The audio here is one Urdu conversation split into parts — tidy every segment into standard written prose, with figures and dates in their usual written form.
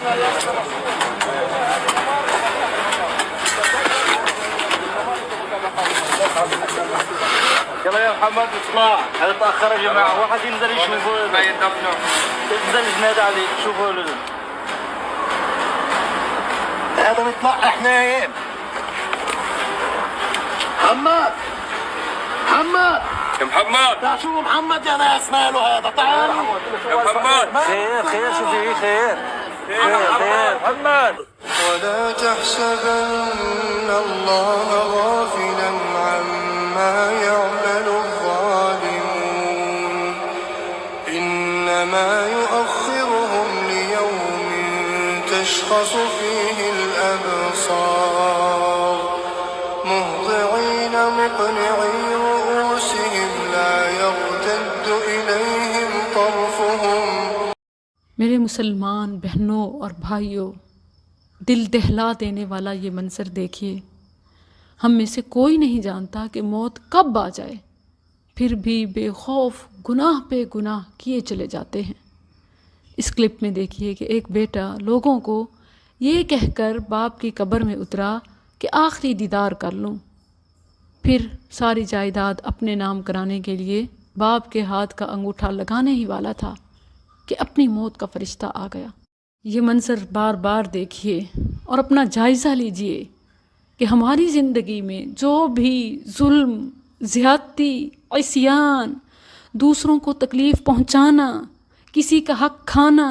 يلا يا محمد اطلع، هذا تأخر يا جماعة، واحد ينزل يشوفه، ينزل ينادي عليه، شوفوا له هذا نطلع احنا ايه؟ محمد يا محمد تعال شوفوا محمد يا ناس، ماله هذا؟ تعال يا محمد. خير شو في خير محمد. ولا تحسبن الله غافلا عما يعمل الظالمون إنما يؤخرهم ليوم تشخص فيه الأبصار مهطعين مقنعي رؤوسهم لا يرتد إليهم طرفهم. میرے مسلمان بہنوں اور بھائیوں، دل دہلا دینے والا یہ منظر دیکھیے. ہم میں سے کوئی نہیں جانتا کہ موت کب آ جائے، پھر بھی بے خوف گناہ پہ گناہ کیے چلے جاتے ہیں. اس کلپ میں دیکھیے کہ ایک بیٹا لوگوں کو یہ کہہ کر باپ کی قبر میں اترا کہ آخری دیدار کر لوں، پھر ساری جائیداد اپنے نام کرانے کے لیے باپ کے ہاتھ کا انگوٹھا لگانے ہی والا تھا کہ اپنی موت کا فرشتہ آ گیا. یہ منظر بار بار دیکھیے اور اپنا جائزہ لیجئے کہ ہماری زندگی میں جو بھی ظلم، زیادتی، عصیان، دوسروں کو تکلیف پہنچانا، کسی کا حق کھانا،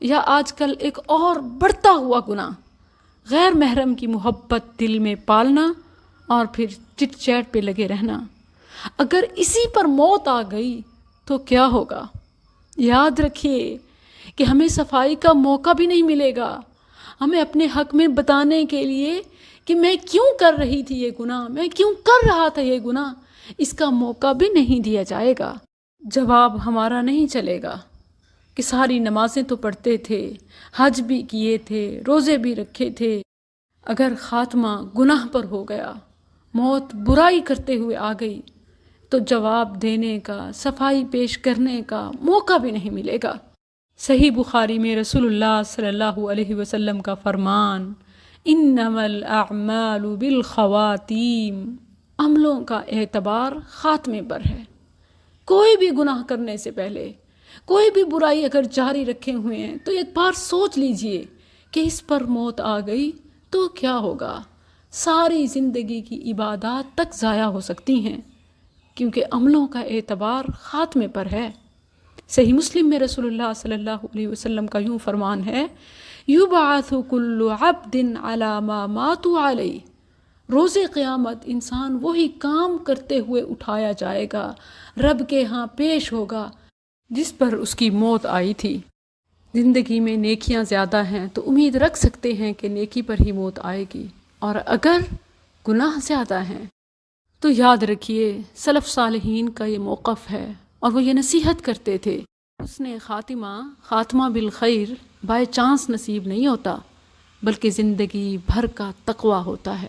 یا آج کل ایک اور بڑھتا ہوا گناہ غیر محرم کی محبت دل میں پالنا اور پھر چٹ چیٹ پہ لگے رہنا، اگر اسی پر موت آ گئی تو کیا ہوگا؟ یاد رکھیے کہ ہمیں صفائی کا موقع بھی نہیں ملے گا، ہمیں اپنے حق میں بتانے کے لیے کہ میں کیوں کر رہی تھی یہ گناہ، میں کیوں کر رہا تھا یہ گناہ، اس کا موقع بھی نہیں دیا جائے گا. جواب ہمارا نہیں چلے گا کہ ساری نمازیں تو پڑھتے تھے، حج بھی کیے تھے، روزے بھی رکھے تھے، اگر خاتمہ گناہ پر ہو گیا، موت برائی کرتے ہوئے آ گئی تو جواب دینے کا، صفائی پیش کرنے کا موقع بھی نہیں ملے گا. صحیح بخاری میں رسول اللہ صلی اللہ علیہ وسلم کا فرمان، انما الاعمال بالخواتیم، عملوں کا اعتبار خاتمے پر ہے. کوئی بھی گناہ کرنے سے پہلے، کوئی بھی برائی اگر جاری رکھے ہوئے ہیں تو ایک بار سوچ لیجئے کہ اس پر موت آ گئی تو کیا ہوگا. ساری زندگی کی عبادات تک ضائع ہو سکتی ہیں کیونکہ عملوں کا اعتبار خاتمے پر ہے. صحیح مسلم میں رسول اللہ صلی اللہ علیہ وسلم کا یوں فرمان ہے، یبعث کل عبد علی ما مات علیہ، روز قیامت انسان وہی کام کرتے ہوئے اٹھایا جائے گا، رب کے ہاں پیش ہوگا جس پر اس کی موت آئی تھی. زندگی میں نیکیاں زیادہ ہیں تو امید رکھ سکتے ہیں کہ نیکی پر ہی موت آئے گی، اور اگر گناہ زیادہ ہیں تو یاد رکھیے سلف صالحین کا یہ موقف ہے اور وہ یہ نصیحت کرتے تھے، اس نے خاتمہ بالخیر بائی چانس نصیب نہیں ہوتا بلکہ زندگی بھر کا تقویٰ ہوتا ہے.